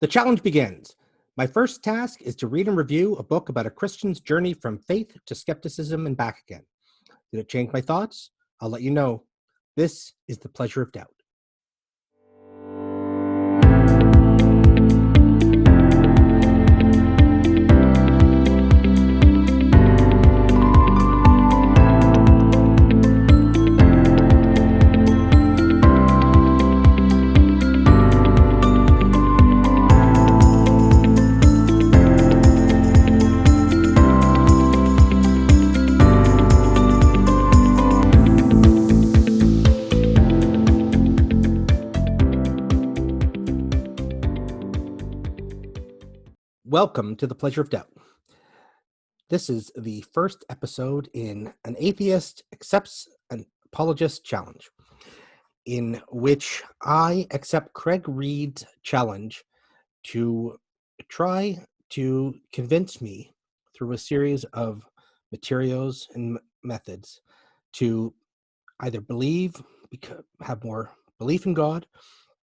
The challenge begins. My first task is to read and review a book about a Christian's journey from faith to skepticism and back again. Did it change my thoughts? I'll let you know. This is The Pleasure of Doubt. Welcome to The Pleasure of Doubt. This is the first episode in An Atheist Accepts an Apologist challenge, in which I accept Craig Reed's challenge to try to convince me through a series of materials and methods to either have more belief in God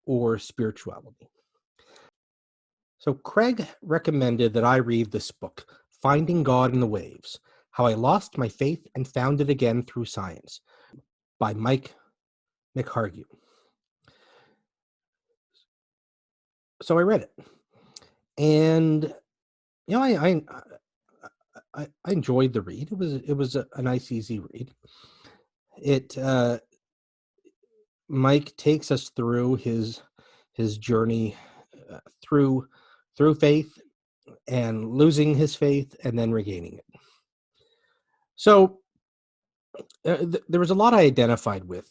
or spirituality. So Craig recommended that I read this book, Finding God in the Waves, How I Lost My Faith and Found It Again Through Science, by Mike McHargue. So I read it, and I enjoyed the read. It was a nice, easy read. Mike takes us through his journey through faith and losing his faith and then regaining it. So there was a lot I identified with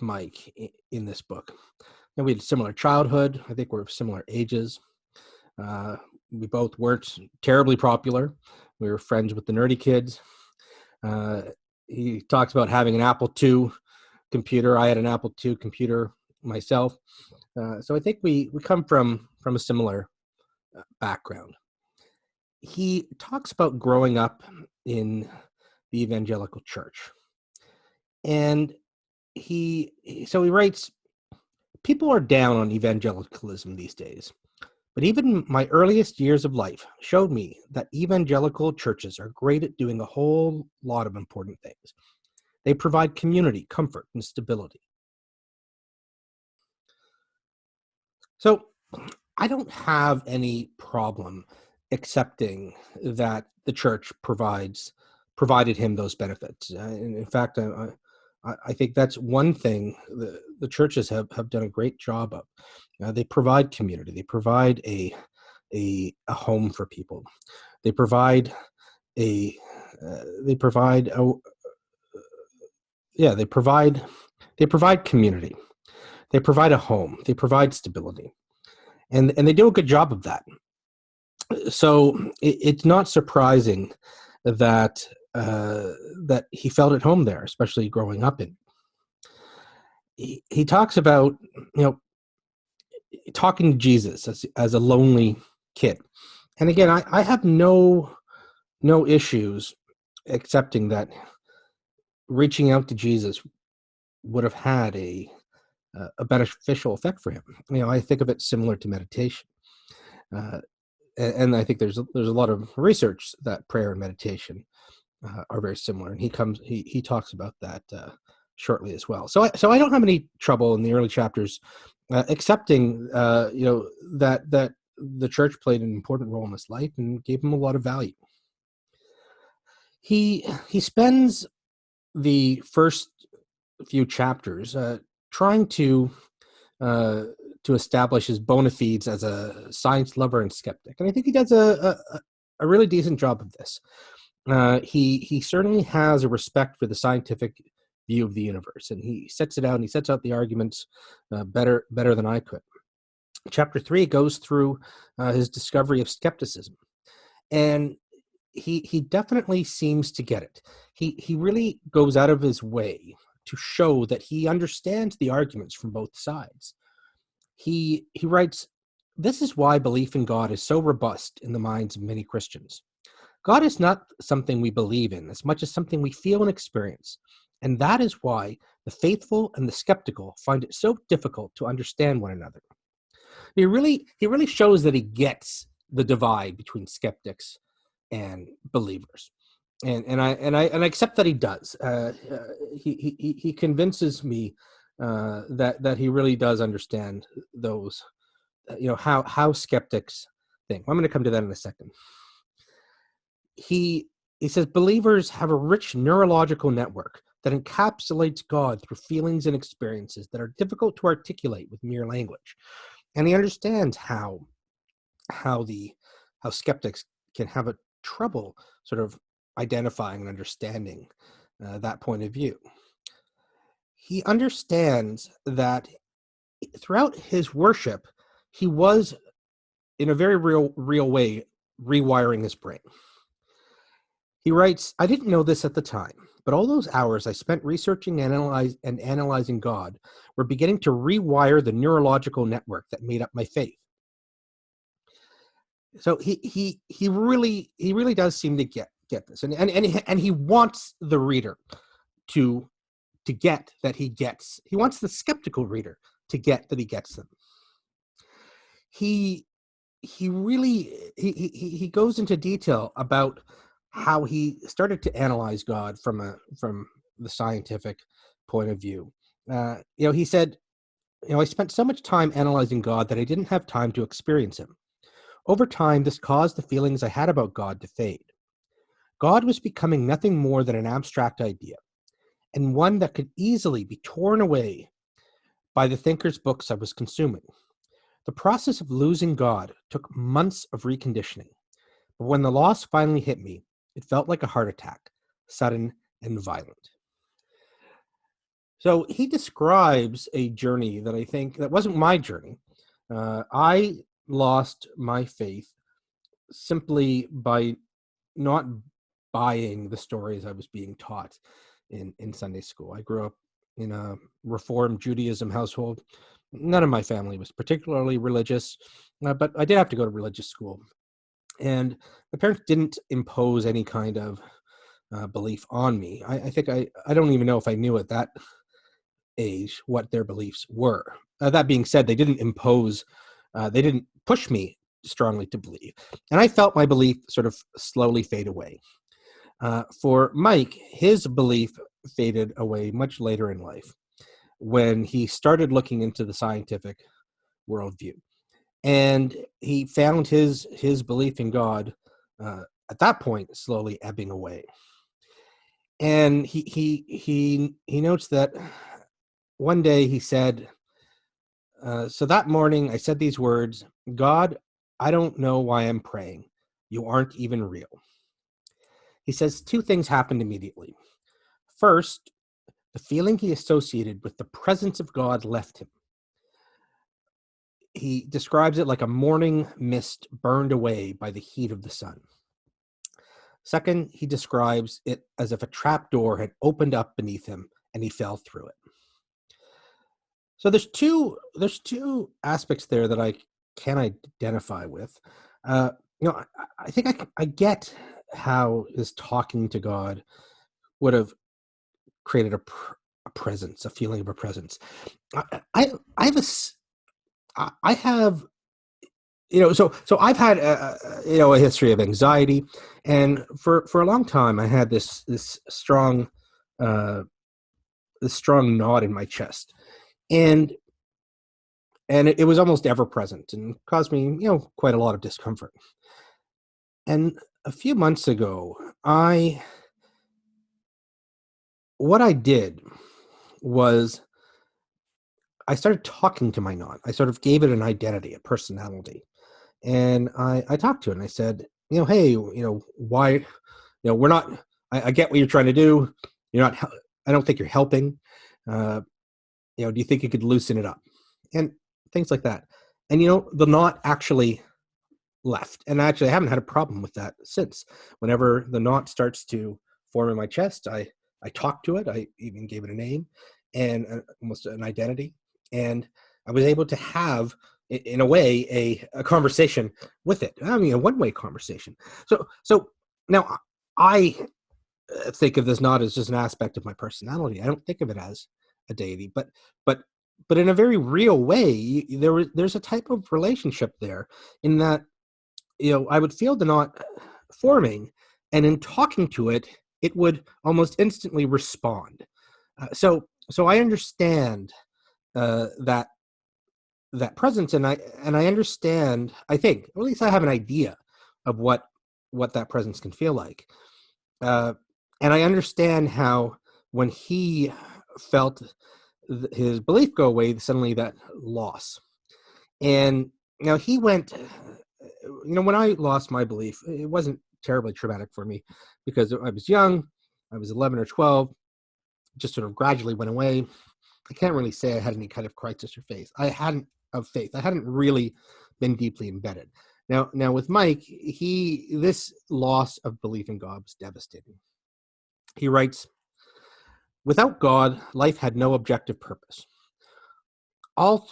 Mike in this book. And we had a similar childhood. I think we're similar ages. We both weren't terribly popular. We were friends with the nerdy kids. He talks about having an Apple II computer. I had an Apple II computer myself. So I think we come from a similar background. He talks about growing up in the evangelical church. And he writes, people are down on evangelicalism these days. But even my earliest years of life showed me that evangelical churches are great at doing a whole lot of important things. They provide community, comfort, and stability. So I don't have any problem accepting that the church provided him those benefits. In fact, I think that's one thing the churches have done a great job of. They provide community. They provide a home for people. They provide community. They provide a home. They provide stability, and they do a good job of that. So it's not surprising that he felt at home there, especially growing up in. He talks about talking to Jesus as a lonely kid, and again, I have no issues accepting that reaching out to Jesus would have had a beneficial effect for him. I think of it similar to meditation, and I think there's a lot of research that prayer and meditation are very similar, and he talks about that shortly as well. So I don't have any trouble in the early chapters accepting that the church played an important role in his life and gave him a lot of value. He spends the first few chapters trying to establish his bona fides as a science lover and skeptic, and I think he does a really decent job of this. He certainly has a respect for the scientific view of the universe, and he sets it out and he sets out the arguments better than I could. Chapter 3 goes through his discovery of skepticism, and he definitely seems to get it. He really goes out of his way to show that he understands the arguments from both sides. He writes, "This is why belief in God is so robust in the minds of many Christians. God is not something we believe in as much as something we feel and experience, and that is why the faithful and the skeptical find it so difficult to understand one another. He really shows that he gets the divide between skeptics and believers, and I accept that he does. He convinces me that he really does understand those, how skeptics think. I'm going to come to that in a second. He says believers have a rich neurological network that encapsulates God through feelings and experiences that are difficult to articulate with mere language. And he understands how skeptics can have a trouble sort of identifying and understanding that point of view. He understands that throughout his worship, he was, in a very real way, rewiring his brain. He writes, "I didn't know this at the time, but all those hours I spent researching and analyzing God were beginning to rewire the neurological network that made up my faith." So he really does seem to get this, and he wants the reader to get that he gets. He wants the skeptical reader to get that he gets them. He goes into detail about how he started to analyze God from the scientific point of view. He said, "I spent so much time analyzing God that I didn't have time to experience him. Over time, this caused the feelings I had about God to fade. God was becoming nothing more than an abstract idea, and one that could easily be torn away by the thinker's books I was consuming. The process of losing God took months of reconditioning, but when the loss finally hit me, it felt like a heart attack, sudden and violent." So he describes a journey that I think that wasn't my journey. I lost my faith simply by not buying the stories I was being taught in Sunday school. I grew up in a Reformed Judaism household. None of my family was particularly religious, but I did have to go to religious school. And my parents didn't impose any kind of belief on me. I think I don't even know if I knew at that age what their beliefs were. That being said, they didn't push me strongly to believe. And I felt my belief sort of slowly fade away. For Mike, his belief faded away much later in life when he started looking into the scientific worldview. And he found his belief in God at that point slowly ebbing away. And he notes that one day he said, "So that morning I said these words, 'God, I don't know why I'm praying. You aren't even real.'" He says two things happened immediately. First, the feeling he associated with the presence of God left him. He describes it like a morning mist burned away by the heat of the sun. Second, he describes it as if a trap door had opened up beneath him and he fell through it. So there's two aspects there that I can identify with. I think I get how his talking to God would have created a presence, a feeling of a presence. I have so I've had a history of anxiety, and for a long time I had this strong knot in my chest, and it was almost ever present and caused me quite a lot of discomfort. And a few months ago, what I did was I started talking to my knot. I sort of gave it an identity, a personality. And I talked to it and I said, hey, why, we're not, I get what you're trying to do. You're not, I don't think you're helping. Do you think you could loosen it up? And things like that. And, the knot actually left. And actually, I haven't had a problem with that since. Whenever the knot starts to form in my chest, I talk to it. I even gave it a name and almost an identity. And I was able to have, in a way, a conversation with it. I mean, a one-way conversation. So now I think of this not as just an aspect of my personality. I don't think of it as a deity, but but in a very real way, there's a type of relationship there, in that, I would feel the knot forming, and in talking to it, it would almost instantly respond. So I understand that presence, and I understand. I think, or at least I have an idea of what that presence can feel like, and I understand how, when he felt his belief go away, suddenly that loss. And now he went. When I lost my belief, it wasn't terribly traumatic for me, because I was young. I was 11 or 12. Just sort of gradually went away. I can't really say I had any kind of crisis or faith. I hadn't really been deeply embedded. Now with Mike, this loss of belief in God was devastating. He writes, "Without God, life had no objective purpose. All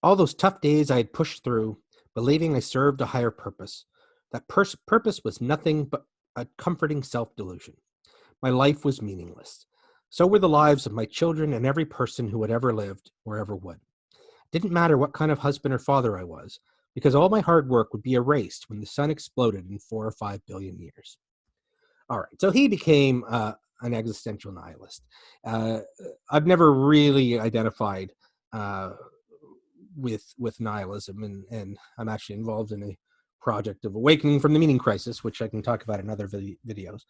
those tough days I had pushed through, believing I served a higher purpose. That purpose was nothing but a comforting self-delusion. My life was meaningless. So were the lives of my children and every person who had ever lived or ever would. It didn't matter what kind of husband or father I was, because all my hard work would be erased when the sun exploded in 4 or 5 billion years." All right, so he became an existential nihilist. I've never really identified with nihilism, and I'm actually involved in a project of awakening from the meaning crisis, which I can talk about in other videos,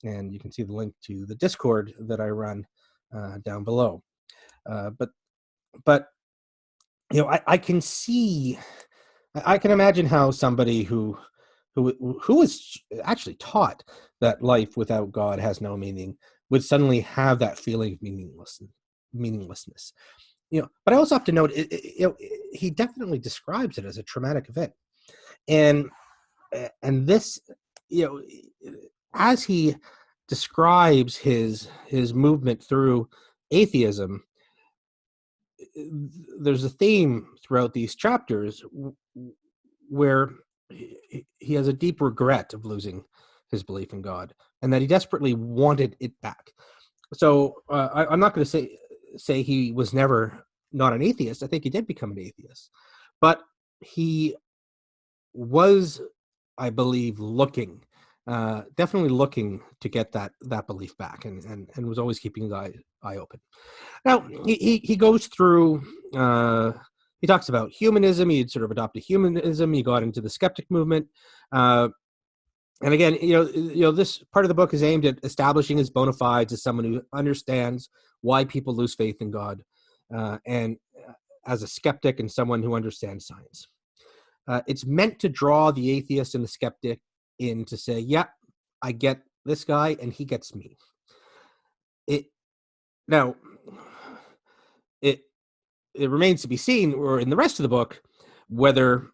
and you can see the link to the Discord that I run down below. But I can see, I can imagine how somebody who is actually taught that life without God has no meaning would suddenly have that feeling of meaninglessness. But I also have to note, he definitely describes it as a traumatic event, and this, as he describes his movement through atheism, there's a theme throughout these chapters where he has a deep regret of losing his belief in God, and that he desperately wanted it back. So I'm not going to say he was never not an atheist. I think he did become an atheist, but he was, I believe, definitely looking to get that belief back, and was always keeping his eye open. Now he goes through. He talks about humanism. He had sort of adopted humanism. He got into the skeptic movement, and again, this part of the book is aimed at establishing his bona fides as someone who understands why people lose faith in God, and as a skeptic and someone who understands science. It's meant to draw the atheist and the skeptic in to say, yeah, I get this guy and he gets me. It remains to be seen, or in the rest of the book, whether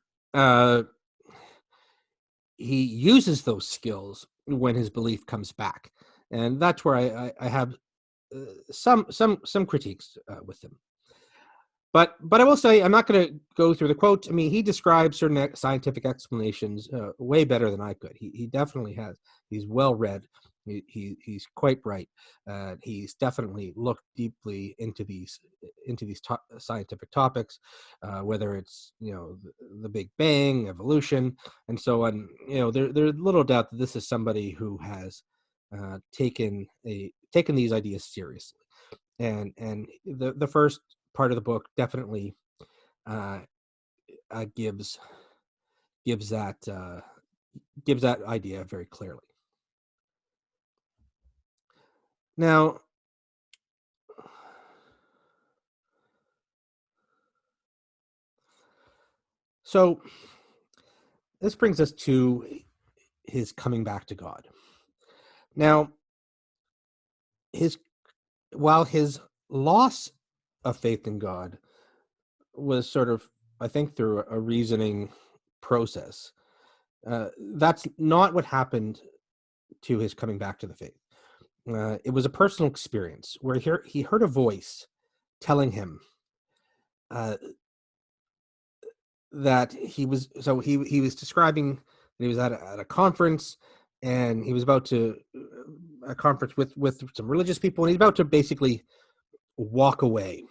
he uses those skills when his belief comes back, and that's where I have some critiques with him. But I will say, I'm not going to go through the quotes. I mean, he describes certain scientific explanations way better than I could. He definitely has. He's well read. He's quite bright. He's definitely looked deeply into these scientific topics, whether it's the Big Bang, evolution, and so on. There's little doubt that this is somebody who has taken these ideas seriously, and the first part of the book definitely gives that idea very clearly. Now, so this brings us to his coming back to God. Now, while his loss of faith in God was sort of, I think, through a reasoning process, that's not what happened to his coming back to the faith. It was a personal experience where he heard a voice telling him that he was describing that he was at a conference, and he was about to a conference with some religious people, and he's about to basically walk away.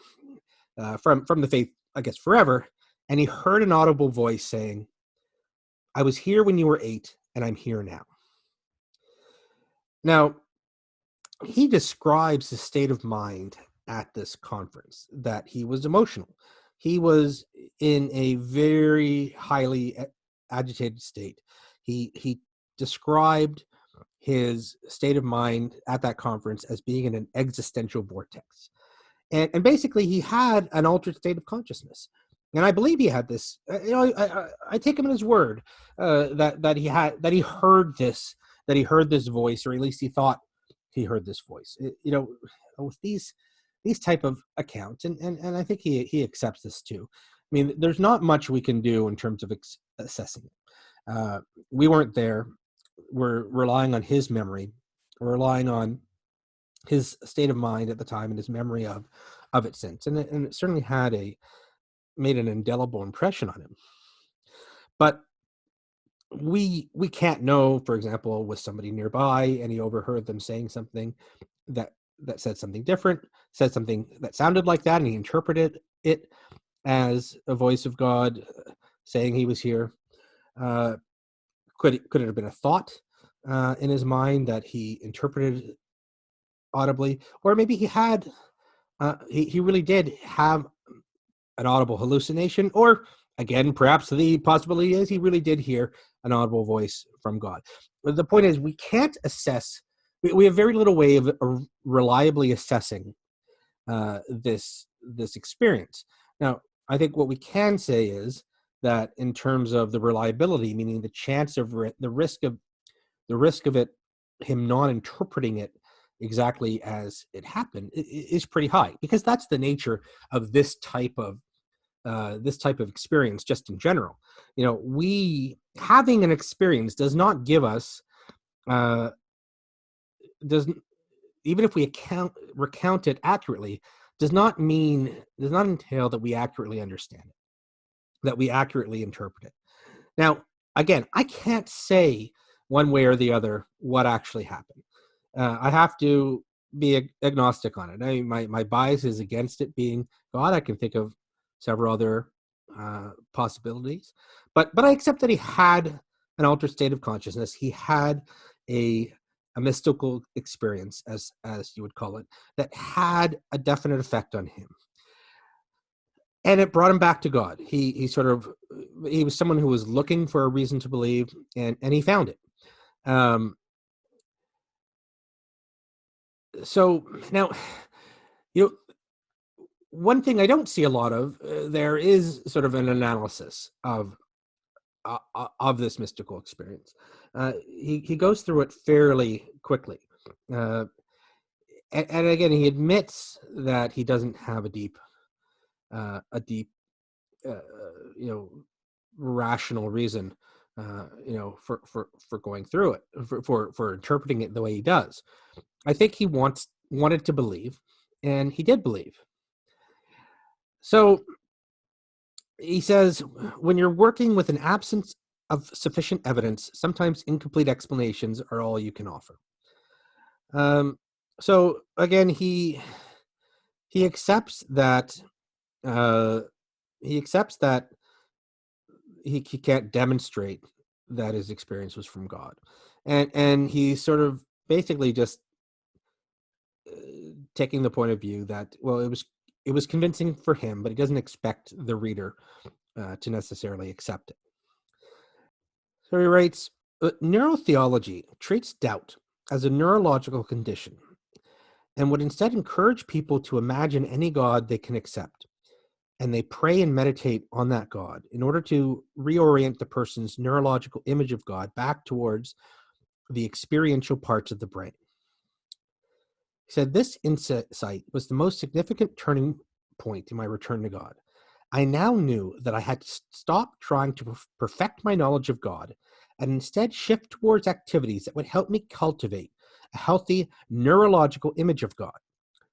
from the faith, I guess, forever. And he heard an audible voice saying, "I was here when you were 8, and I'm here now." Now, he describes the state of mind at this conference, that he was emotional. He was in a very highly agitated state. He described his state of mind at that conference as being in an existential vortex. And basically, he had an altered state of consciousness. And I believe he had this. I take him at his word, that he heard this voice, or at least he thought he heard this voice. With these type of accounts, and I think he accepts this too. I mean, there's not much we can do in terms of assessing it. We weren't there. We're relying on his memory. We're relying on his state of mind at the time and his memory of it since, and it certainly made an indelible impression on him. But we can't know, for example, was somebody nearby and he overheard them saying something that said something different, said something that sounded like that, and he interpreted it as a voice of God saying he was here. Could it have been a thought in his mind that he interpreted audibly, or maybe he really did have an audible hallucination, or again, perhaps the possibility is he really did hear an audible voice from God. But the point is, we can't assess. We have very little way of reliably assessing this experience. Now, I think what we can say is that in terms of the reliability, meaning the chance of the risk of it, him not interpreting it exactly as it happened, is pretty high, because that's the nature of this type of experience just in general. We having an experience does not give us doesn't even if we recount it accurately, does not entail that we accurately understand it, that we accurately interpret it. Now, again, I can't say one way or the other what actually happened. I have to be agnostic on it. I mean, my bias is against it being God. I can think of several other possibilities, but I accept that he had an altered state of consciousness. He had a mystical experience, as you would call it, that had a definite effect on him, and it brought him back to God. He was someone who was looking for a reason to believe, and he found it. So now, one thing I don't see a lot of, there is sort of an analysis of this mystical experience. He goes through it fairly quickly, and again, he admits that he doesn't have a deep, rational reason, for going through it, for interpreting it the way he does. I think he wanted to believe, and he did believe. So he says, when you're working with an absence of sufficient evidence, sometimes incomplete explanations are all you can offer. So again, he accepts that he can't demonstrate that his experience was from God, and he sort of basically just taking the point of view that, well, it was convincing for him, but he doesn't expect the reader to necessarily accept it. So he writes, neurotheology treats doubt as a neurological condition and would instead encourage people to imagine any God they can accept. And they pray and meditate on that God in order to reorient the person's neurological image of God back towards the experiential parts of the brain. He said, this insight was the most significant turning point in my return to God. I now knew that I had to stop trying to perfect my knowledge of God and instead shift towards activities that would help me cultivate a healthy neurological image of God,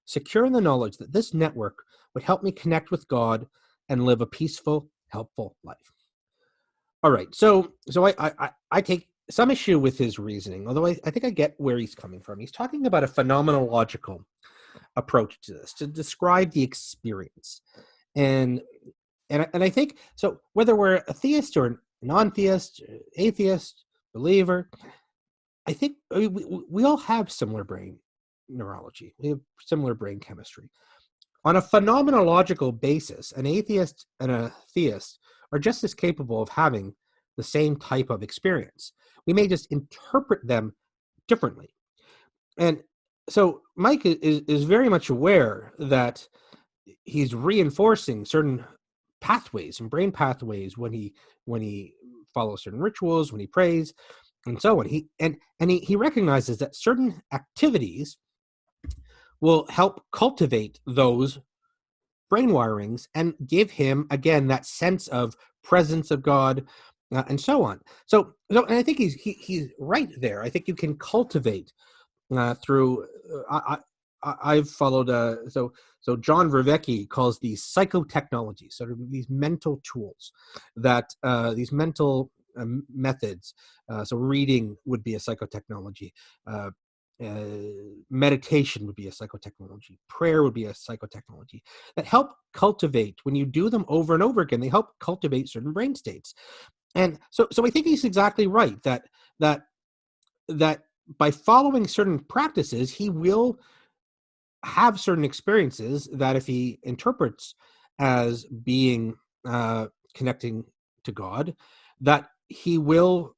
secure in the knowledge that this network would help me connect with God and live a peaceful, helpful life. All right, so I take some issue with his reasoning, although I think I get where he's coming from. He's talking about a phenomenological approach to this, to describe the experience. And I think so. Whether we're a theist or non-theist, atheist, believer, I think we all have similar brain neurology. We have similar brain chemistry. On a phenomenological basis, an atheist and a theist are just as capable of having the same type of experience. We may just interpret them differently. And so Mike is very much aware that he's reinforcing certain pathways and brain pathways when he follows certain rituals, when he prays, and so on. He recognizes that certain activities will help cultivate those brain wirings and give him again that sense of presence of God, and so on. And I think he's right there. I think you can cultivate through. I've followed so John Vervaeke calls these psychotechnologies, sort of these mental tools that these mental methods. So reading would be a psychotechnology. Meditation would be a psychotechnology. Prayer would be a psychotechnology that help cultivate, when you do them over and over again, they help cultivate certain brain states. And so I think he's exactly right that by following certain practices, he will have certain experiences that if he interprets as being connecting to God, that he will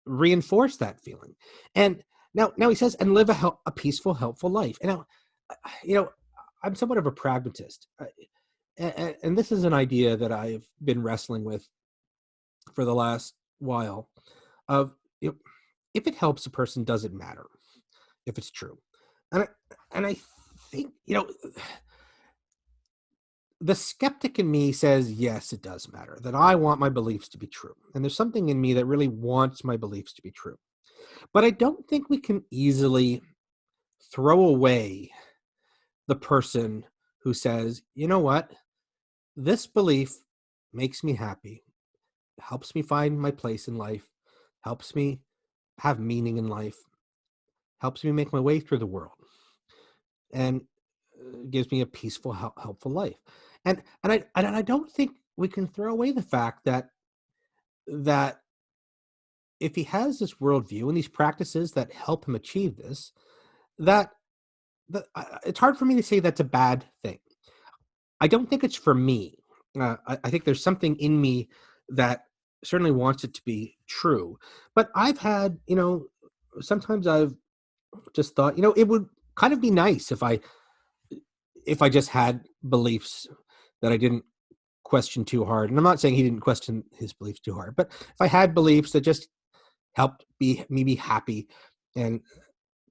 reinforce that feeling. And now he says, and live a peaceful, helpful life. And now, I'm somewhat of a pragmatist, and this is an idea that I've been wrestling with for the last while. Of if it helps a person, does it matter if it's true? And I think the skeptic in me says yes, it does matter. That I want my beliefs to be true, and there's something in me that really wants my beliefs to be true. But I don't think we can easily throw away the person who says, you know what, this belief makes me happy, helps me find my place in life, helps me have meaning in life, helps me make my way through the world, and gives me a peaceful, helpful life. And I don't think we can throw away the fact that if he has this worldview and these practices that help him achieve this, that it's hard for me to say that's a bad thing. I don't think it's for me. I think there's something in me that certainly wants it to be true. But I've had, sometimes I've just thought, it would kind of be nice if I just had beliefs that I didn't question too hard. And I'm not saying he didn't question his beliefs too hard, but if I had beliefs that just helped me be happy and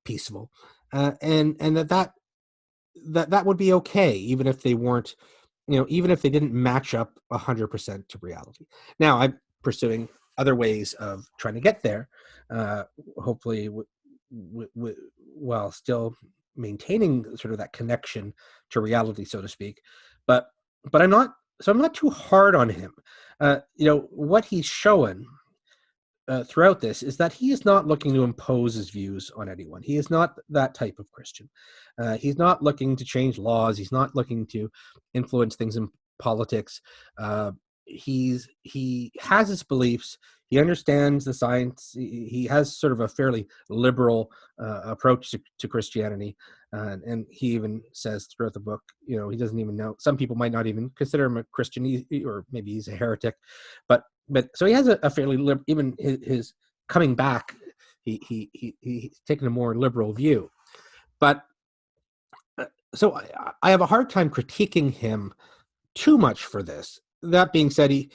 peaceful, and that would be okay, even if they weren't, even if they didn't match up 100% to reality. Now I'm pursuing other ways of trying to get there, hopefully while still maintaining sort of that connection to reality, so to speak. But I'm not too hard on him. What he's showing throughout this is that he is not looking to impose his views on anyone. He is not that type of Christian. He's not looking to change laws. He's not looking to influence things in politics. He has his beliefs. He understands the science. He has sort of a fairly liberal approach to Christianity. And he even says throughout the book, he doesn't even know. Some people might not even consider him a Christian, or maybe he's a heretic. But so he has a fairly even his coming back. He's taken a more liberal view. But so I have a hard time critiquing him too much for this. That being said, he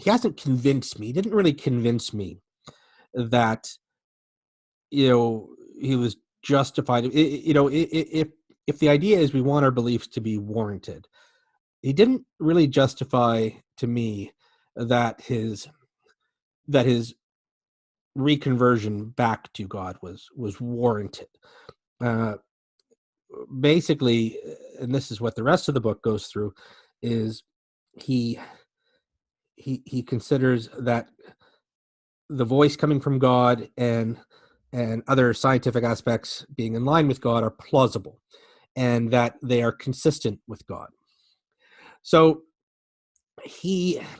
hasn't convinced me. He didn't really convince me that he was justified. If the idea is we want our beliefs to be warranted, he didn't really justify to me that his reconversion back to God was warranted. Basically, and this is what the rest of the book goes through, is he considers that the voice coming from God and other scientific aspects being in line with God are plausible. and that they are consistent with God. So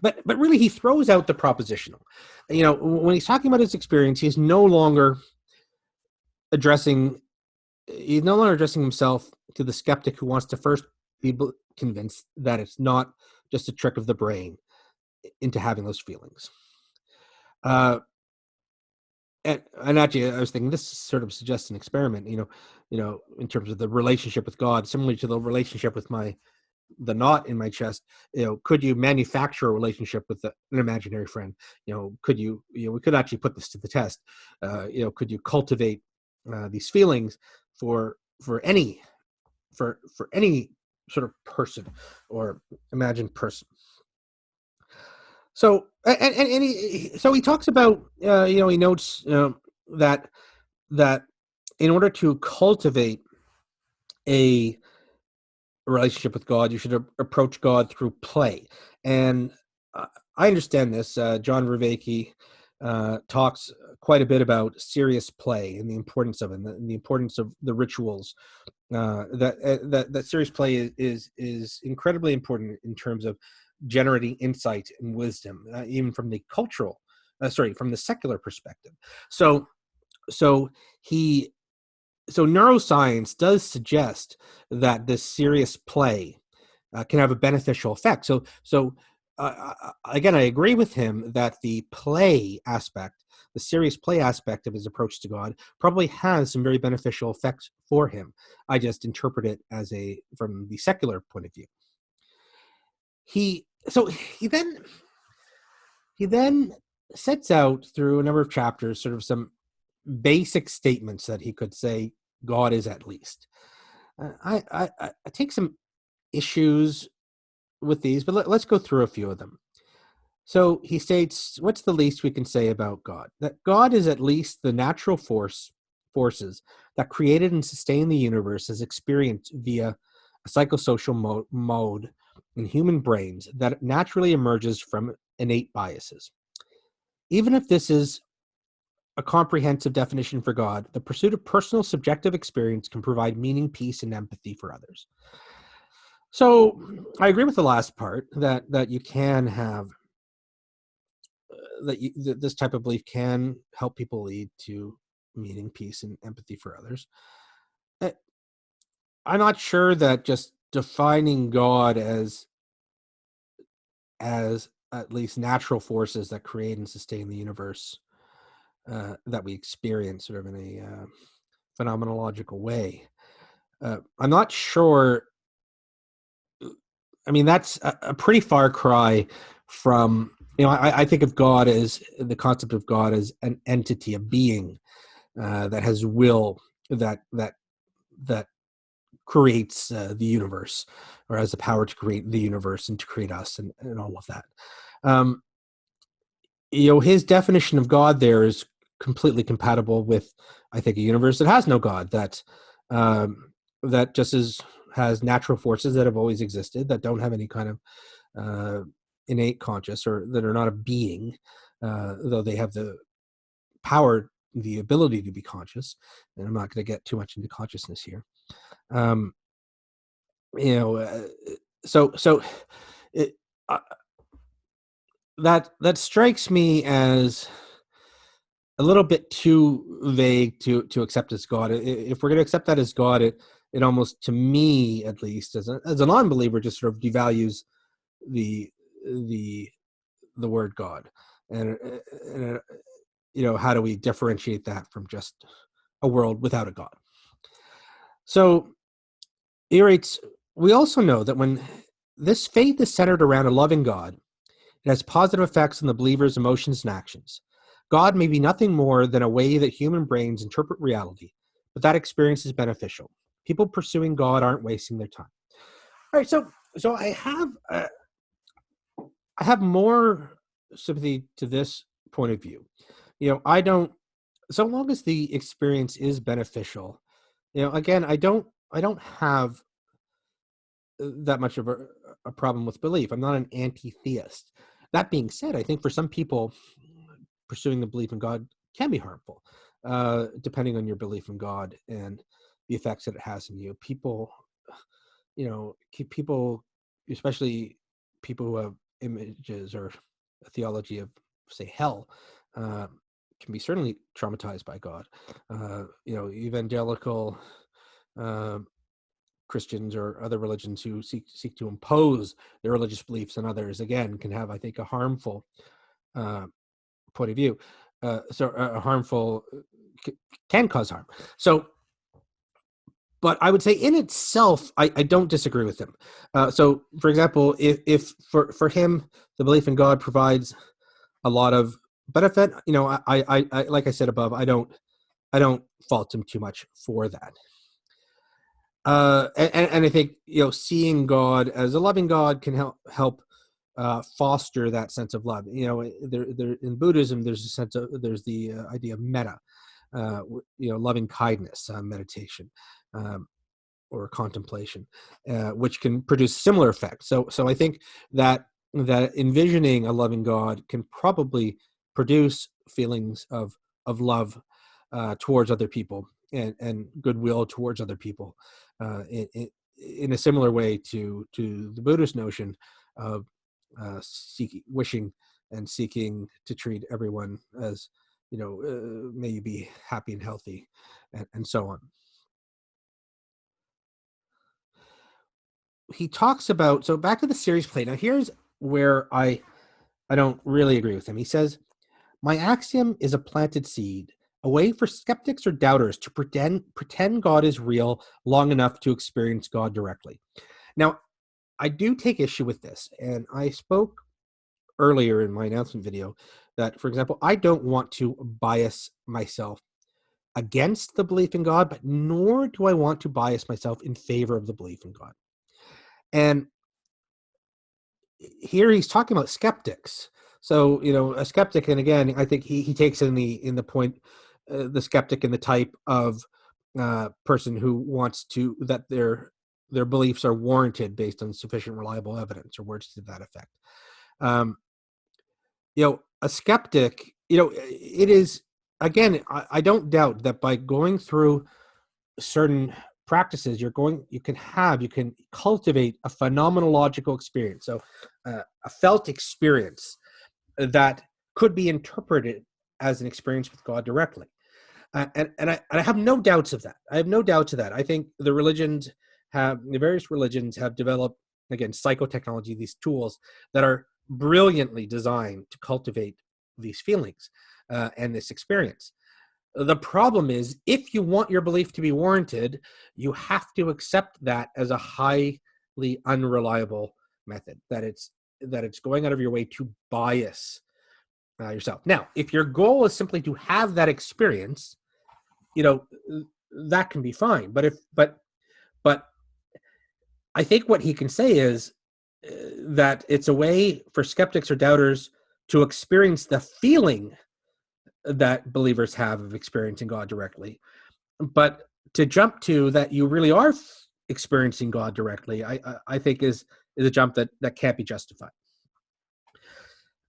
but really he throws out the propositional. When he's talking about his experience, he's no longer addressing himself to the skeptic who wants to first be convinced that it's not just a trick of the brain into having those feelings. And actually, I was thinking this sort of suggests an experiment. In terms of the relationship with God, similarly to the relationship with the knot in my chest. Could you manufacture a relationship with an imaginary friend? Could you? We could actually put this to the test. Could you cultivate these feelings for any sort of person or imagined person? So he talks about he notes that in order to cultivate a relationship with God, you should approach God through play. And I understand this. John Vervaeke talks quite a bit about serious play and the importance of it, and the importance of the rituals. That serious play is incredibly important in terms of generating insight and wisdom, even from the from the secular perspective. So neuroscience does suggest that this serious play can have a beneficial effect. Again, I agree with him that the serious play aspect of his approach to God probably has some very beneficial effects for him. I just interpret it from the secular point of view. He then sets out through a number of chapters sort of some basic statements that he could say God is at least. I take some issues with these, but let's go through a few of them. So he states, what's the least we can say about God? That God is at least the natural forces that created and sustain the universe as experienced via a psychosocial mode in human brains that naturally emerges from innate biases. Even if this is a comprehensive definition for God, the pursuit of personal subjective experience can provide meaning, peace, and empathy for others. So I agree with the last part that you can have that this type of belief can help people lead to meaning, peace, and empathy for others. I'm not sure that just defining God as at least natural forces that create and sustain the universe that we experience sort of in a phenomenological way. I'm not sure. I mean, that's a pretty far cry from, I think of God as the concept of God as an entity, a being that has will, that creates the universe, or has the power to create the universe and to create us and all of that. His definition of God there is completely compatible with, I think, a universe that has no God, that just has natural forces that have always existed, that don't have any kind of innate conscious, or that are not a being, though they have the power, the ability to be conscious. And I'm not going to get too much into consciousness here. That strikes me as a little bit too vague to accept as God. If we're going to accept that as God, it almost, to me at least, as a non-believer, just sort of devalues the word God. And how do we differentiate that from just a world without a God? So he writes, we also know that when this faith is centered around a loving God, it has positive effects on the believer's emotions and actions. God may be nothing more than a way that human brains interpret reality, but that experience is beneficial. People pursuing God aren't wasting their time. All right, so I have more sympathy to this point of view. I don't, so long as the experience is beneficial, again, I don't have that much of a problem with belief. I'm not an anti-theist. That being said, I think for some people, pursuing the belief in God can be harmful, depending on your belief in God and the effects that it has on you. People keep people, especially people who have images or a theology of, say, hell, can be certainly traumatized by God. Evangelical Christians or other religions who seek to impose their religious beliefs on others, again, can have, I think, a harmful point of view. Can cause harm. So, but I would say in itself, I don't disagree with him. So, for example, if for him, the belief in God provides a lot of benefit, I like I said above, I don't fault him too much for that. And I think seeing God as a loving God can help foster that sense of love. There in Buddhism, there's the idea of metta, loving kindness, meditation, or contemplation, which can produce similar effects. So I think that envisioning a loving God can probably produce feelings of love towards other people and goodwill towards other people, in a similar way to the Buddhist notion of wishing and seeking to treat everyone as, may you be happy and healthy, and so on. He talks about, so back to the series play. Now here's where I don't really agree with him. He says, my axiom is a planted seed, a way for skeptics or doubters to pretend God is real long enough to experience God directly. Now, I do take issue with this, and I spoke earlier in my announcement video that, for example, I don't want to bias myself against the belief in God, but nor do I want to bias myself in favor of the belief in God. And here he's talking about skeptics. So, a skeptic, and again, I think he takes in the point, the skeptic in the type of person who wants that their beliefs are warranted based on sufficient reliable evidence, or words to that effect. A skeptic, it is, again, I don't doubt that by going through certain practices, you can cultivate a phenomenological experience. So a felt experience that could be interpreted as an experience with God directly. And I have no doubts of that. I have no doubts of that. I think the various religions have developed, again, psychotechnology, these tools that are brilliantly designed to cultivate these feelings and this experience. The problem is, if you want your belief to be warranted, you have to accept that as a highly unreliable method, that it's going out of your way to bias yourself. Now, if your goal is simply to have that experience, that can be fine. But I think what he can say is that it's a way for skeptics or doubters to experience the feeling that believers have of experiencing God directly. But to jump to that you really are experiencing God directly, I think is a jump that can't be justified.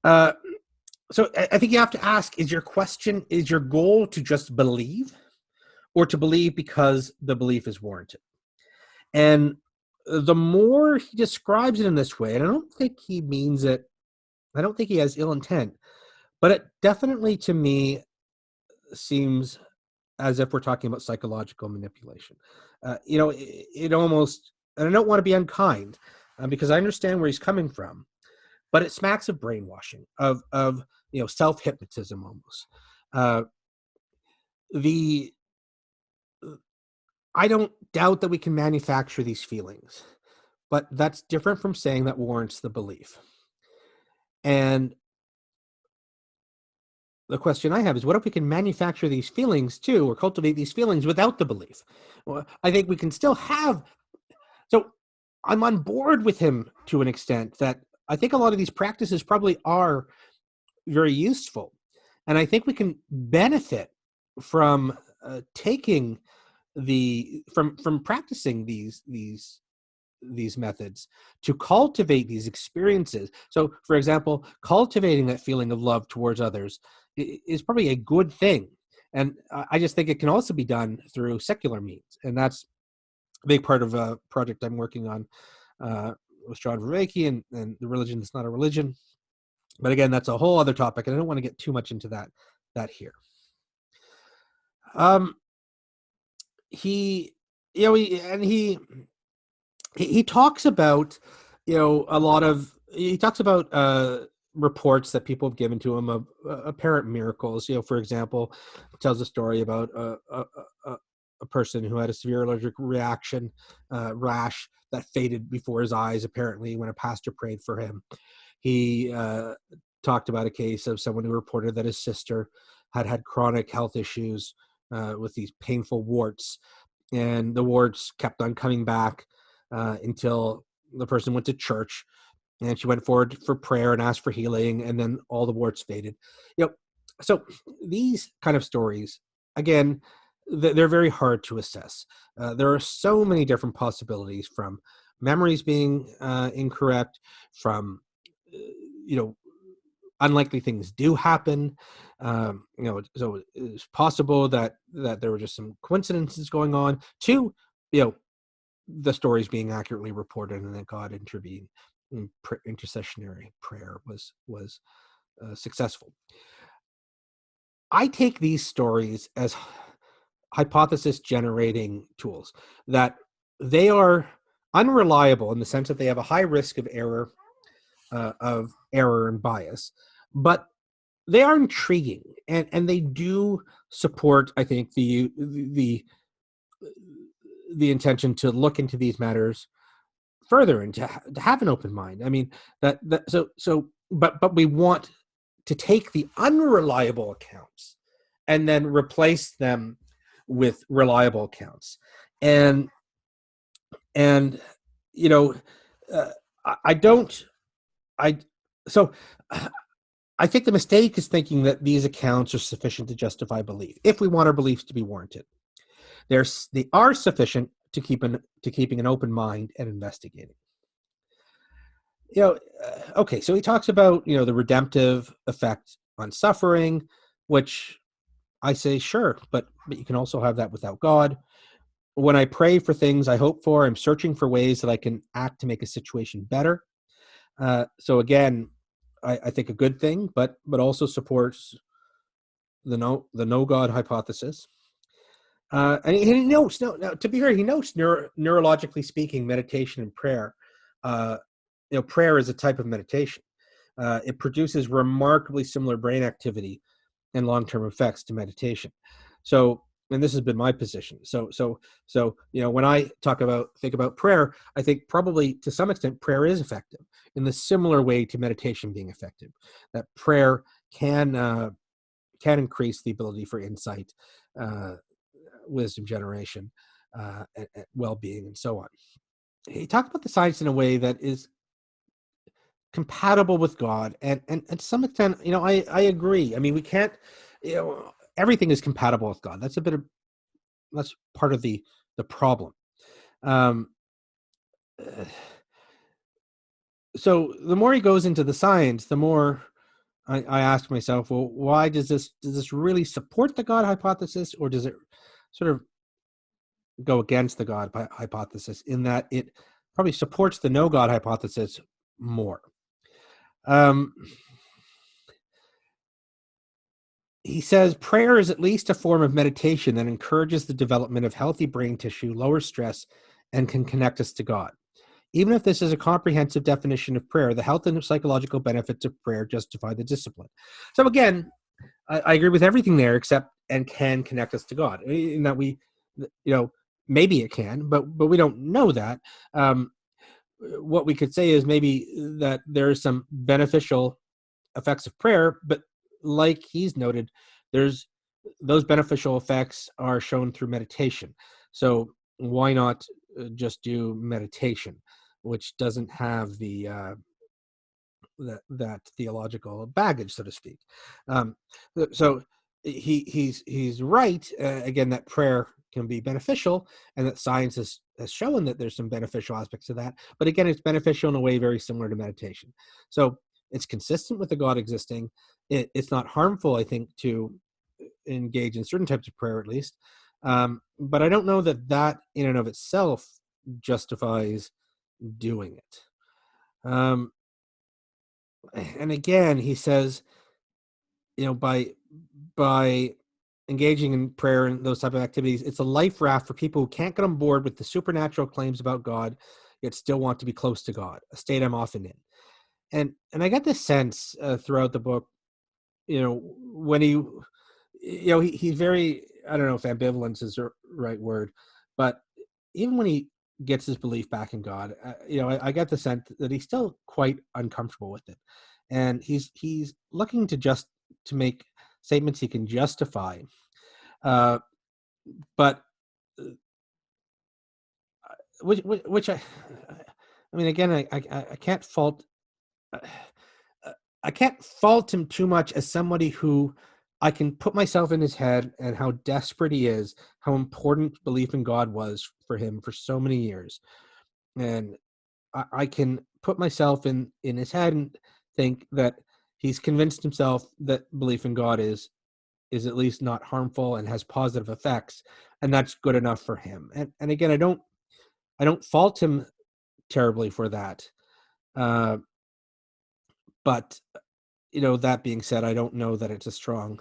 So I think you have to ask, is your goal to just believe, or to believe because the belief is warranted? And the more he describes it in this way, and I don't think he means it, I don't think he has ill intent, but it definitely, to me, seems as if we're talking about psychological manipulation. It almost, and I don't want to be unkind, because I understand where he's coming from, but it smacks of brainwashing, of self-hypnotism almost. I don't doubt that we can manufacture these feelings, but that's different from saying that warrants the belief. And the question I have is, what if we can manufacture these feelings too, or cultivate these feelings without the belief? Well, I think we can still have. So I'm on board with him to an extent that I think a lot of these practices probably are very useful. And I think we can benefit from from practicing these methods to cultivate these experiences. So, for example, cultivating that feeling of love towards others is probably a good thing. And I just think it can also be done through secular means. And that's a big part of a project I'm working on with John Vervaeke and the religion is not a religion. But again, that's a whole other topic, and I don't want to get too much into that here. He, he talks about, a lot of, he talks about reports that people have given to him of apparent miracles. For example, tells a story about a person who had a severe allergic reaction, rash that faded before his eyes, apparently, when a pastor prayed for him. He talked about a case of someone who reported that his sister had chronic health issues with these painful warts, and the warts kept on coming back until the person went to church, and she went forward for prayer and asked for healing, and then all the warts faded. So these kind of stories, again, they're very hard to assess. There are so many different possibilities, from memories being incorrect, from unlikely things do happen. So it's possible that there were just some coincidences going on, to the stories being accurately reported, and that God intervened. Intercessionary prayer was successful. I take these stories as hypothesis generating tools, that they are unreliable in the sense that they have a high risk of error and bias, but they are intriguing, and they do support, I think, the intention to look into these matters further and to have an open mind. I mean, but we want to take the unreliable accounts and then replace them with reliable accounts. And I think the mistake is thinking that these accounts are sufficient to justify belief, if we want our beliefs to be warranted. They are sufficient to keeping an open mind and investigating. Okay, so he talks about the redemptive effect on suffering, which I say sure, but you can also have that without God. When I pray for things I hope for, I'm searching for ways that I can act to make a situation better. So again, I think a good thing, but also supports the no God hypothesis. And he notes, no, to be fair, he notes neurologically speaking, meditation and prayer. Prayer is a type of meditation. It produces remarkably similar brain activity and long-term effects to meditation. So, and this has been my position. So, when I think about prayer, I think probably to some extent prayer is effective in the similar way to meditation being effective. That prayer can increase the ability for insight, wisdom generation, and well-being, and so on. He talked about the science in a way that is compatible with God, and to some extent, I agree. I mean, we can't, everything is compatible with God. That's part of the problem. So the more he goes into the science, the more I ask myself, well, why does this really support the God hypothesis, or does it sort of go against the God hypothesis, in that it probably supports the no God hypothesis more? He says prayer is at least a form of meditation that encourages the development of healthy brain tissue, lowers stress, and can connect us to God. Even if this is a comprehensive definition of prayer, the health and psychological benefits of prayer justify the discipline. So again, I agree with everything there, except and can connect us to God. In that maybe it can, but we don't know that. What we could say is maybe that there are some beneficial effects of prayer, but like he's noted, those beneficial effects are shown through meditation. So why not just do meditation, which doesn't have that theological baggage, so to speak? So he's right, again, that prayer can be beneficial, and that science has shown that there's some beneficial aspects of that. But again, it's beneficial in a way very similar to meditation. So it's consistent with the God existing. It's not harmful, I think, to engage in certain types of prayer, at least. But I don't know that that in and of itself justifies doing it. And again, he says, by engaging in prayer and those type of activities, it's a life raft for people who can't get on board with the supernatural claims about God, yet still want to be close to God, a state I'm often in. And I got this sense throughout the book, when he's very, I don't know if ambivalence is the right word, but even when he gets his belief back in God, I get the sense that he's still quite uncomfortable with it, and he's looking to make statements he can justify, but which I mean, again, I can't fault. I can't fault him too much as somebody who I can put myself in his head and how desperate he is, how important belief in God was for him for so many years. And I can put myself in his head and think that he's convinced himself that belief in God is at least not harmful and has positive effects, and that's good enough for him. And again, I don't fault him terribly for that. But that being said, I don't know that it's a strong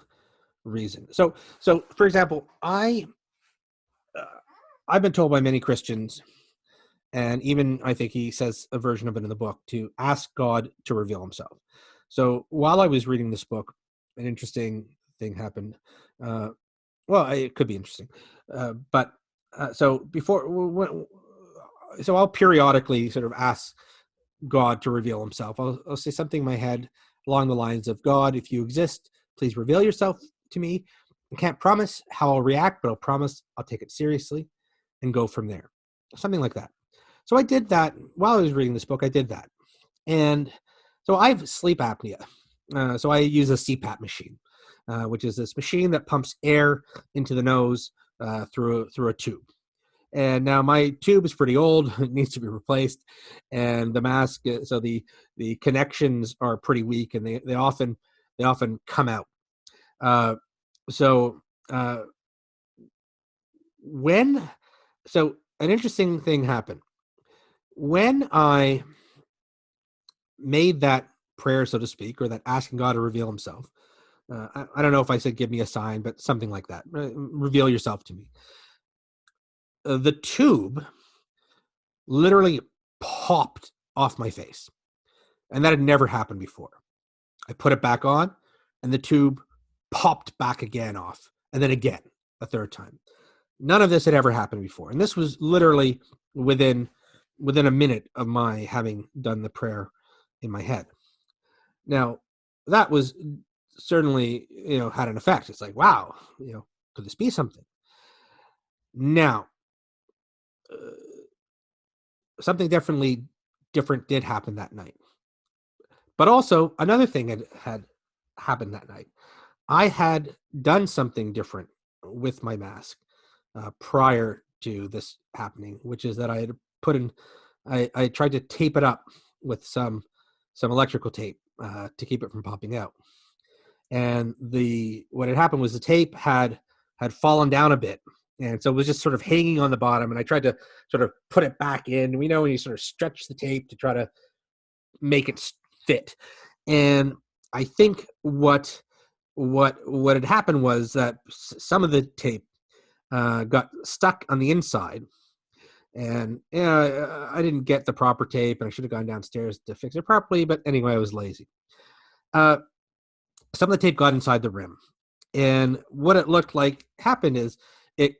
reason. So for example, I've been told by many Christians, and even I think he says a version of it in the book, to ask God to reveal himself. So while I was reading this book, an interesting thing happened. Well, it could be interesting, but so so I'll periodically sort of ask God to reveal himself. I'll say something in my head along the lines of, God, if you exist, please reveal yourself to me. I can't promise how I'll react, but I'll promise I'll take it seriously and go from there. Something like that. So I did that while I was reading this book. I did that. And so I have sleep apnea. So I use a CPAP machine, which is this machine that pumps air into the nose through a tube. And now my tube is pretty old; it needs to be replaced. And the mask, so the connections are pretty weak, and they often come out. So an interesting thing happened when I made that prayer, so to speak, or that asking God to reveal himself. I don't know if I said give me a sign, but something like that. Reveal yourself to me. The tube literally popped off my face, and that had never happened before. I put it back on, and the tube popped back again off, and then again a third time. None of this had ever happened before, and this was literally within a minute of my having done the prayer in my head. Now, that was certainly, had an effect. It's like, wow, could this be something? Now, something different did happen that night. But also, another thing had happened that night. I had done something different with my mask prior to this happening, which is that I had I tried to tape it up with some electrical tape to keep it from popping out. And what had happened was the tape had fallen down a bit, and so it was just sort of hanging on the bottom. And I tried to sort of put it back in. We know when you sort of stretch the tape to try to make it fit. And I think what had happened was that some of the tape got stuck on the inside, and I didn't get the proper tape, and I should have gone downstairs to fix it properly. But anyway, I was lazy. Some of the tape got inside the rim, and what it looked like happened is it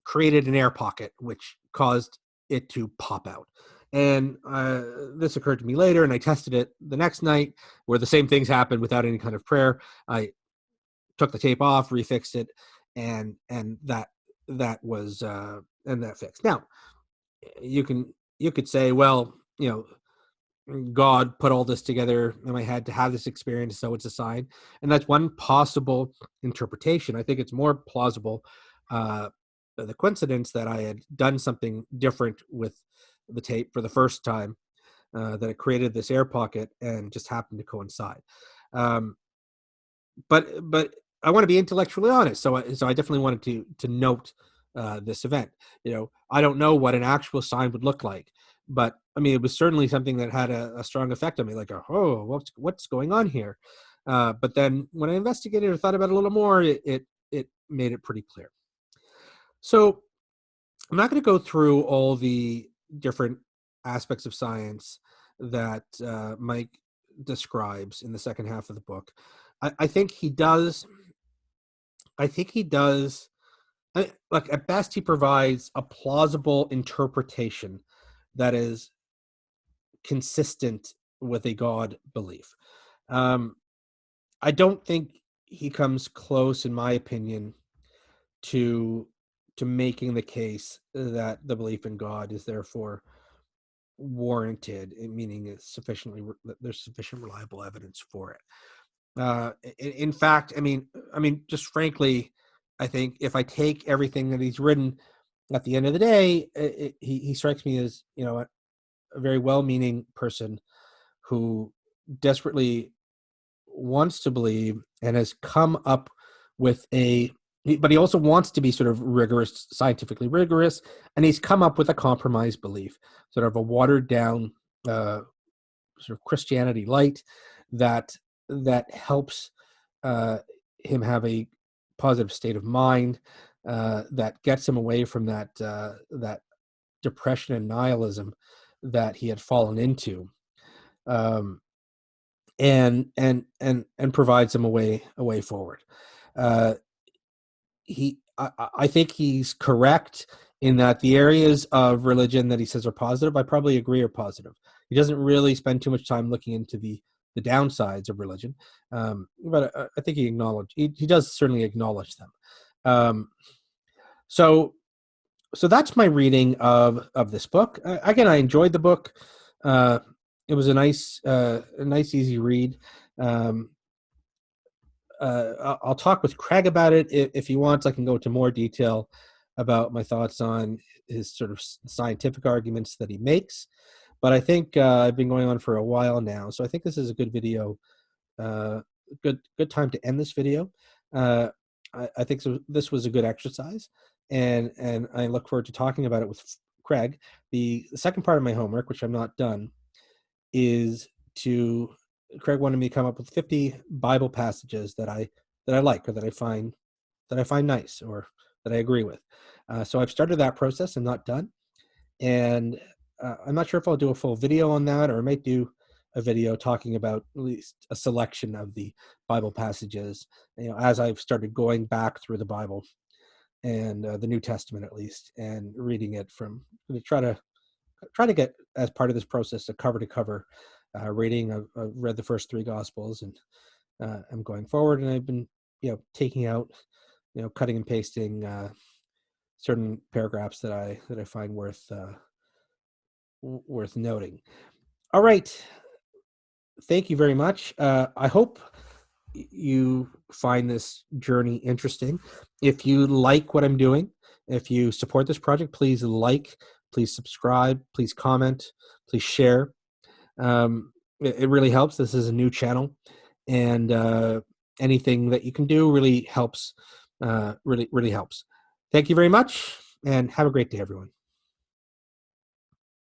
created an air pocket, which caused it to pop out. And this occurred to me later, and I tested it the next night, where the same things happened without any kind of prayer. I took the tape off, refixed it, and that was and that fixed. Now, you could say, well, God put all this together in my head to have this experience, so it's a sign. And that's one possible interpretation. I think it's more plausible the coincidence that I had done something different with the tape for the first time, that it created this air pocket and just happened to coincide. But I want to be intellectually honest, so I definitely wanted to note this event. I don't know what an actual sign would look like, but I mean, it was certainly something that had a strong effect on me. Like, oh, what's going on here? But then when I investigated or thought about it a little more, it made it pretty clear. So I'm not going to go through all the different aspects of science that Mike describes in the second half of the book. I think he does. Look, at best, he provides a plausible interpretation that is consistent with a God belief. I don't think he comes close, in my opinion, to making the case that the belief in God is therefore warranted, meaning there's sufficient reliable evidence for it. In fact, I mean, just frankly, I think if I take everything that he's written, at the end of the day, he strikes me as a very well-meaning person who desperately wants to believe and has come up with but he also wants to be sort of rigorous, scientifically rigorous, and he's come up with a compromise belief, sort of a watered down sort of Christianity light that helps him have a positive state of mind, that gets him away from that depression and nihilism that he had fallen into, and provides him a way forward. I think he's correct in that the areas of religion that he says are positive, I probably agree are positive. He doesn't really spend too much time looking into the downsides of religion, but I think he does certainly acknowledge them. So that's my reading of this book. Again, I enjoyed the book. It was a nice, easy read. I'll talk with Craig about it if he wants. I can go into more detail about my thoughts on his sort of scientific arguments that he makes. But I think I've been going on for a while now, so I think this is a good video. Good time to end this video. I think this was a good exercise, and I look forward to talking about it with Craig. The second part of my homework, which I'm not done, is Craig wanted me to come up with 50 Bible passages that I like, or that I find nice, or that I agree with. So I've started that process. I'm not done, and I'm not sure if I'll do a full video on that, or I might do a video talking about at least a selection of the Bible passages, as I've started going back through the Bible and the New Testament, at least, and reading it from to try to get, as part of this process, a cover to cover reading. I've read the first 3 Gospels, and I'm going forward, and I've been taking out, cutting and pasting certain paragraphs that I find worth noting. All right. Thank you very much. I hope you find this journey interesting. If you like what I'm doing, if you support this project, please please subscribe, please comment, please share. It really helps. This is a new channel, and anything that you can do really helps. Really helps. Thank you very much, and have a great day, everyone.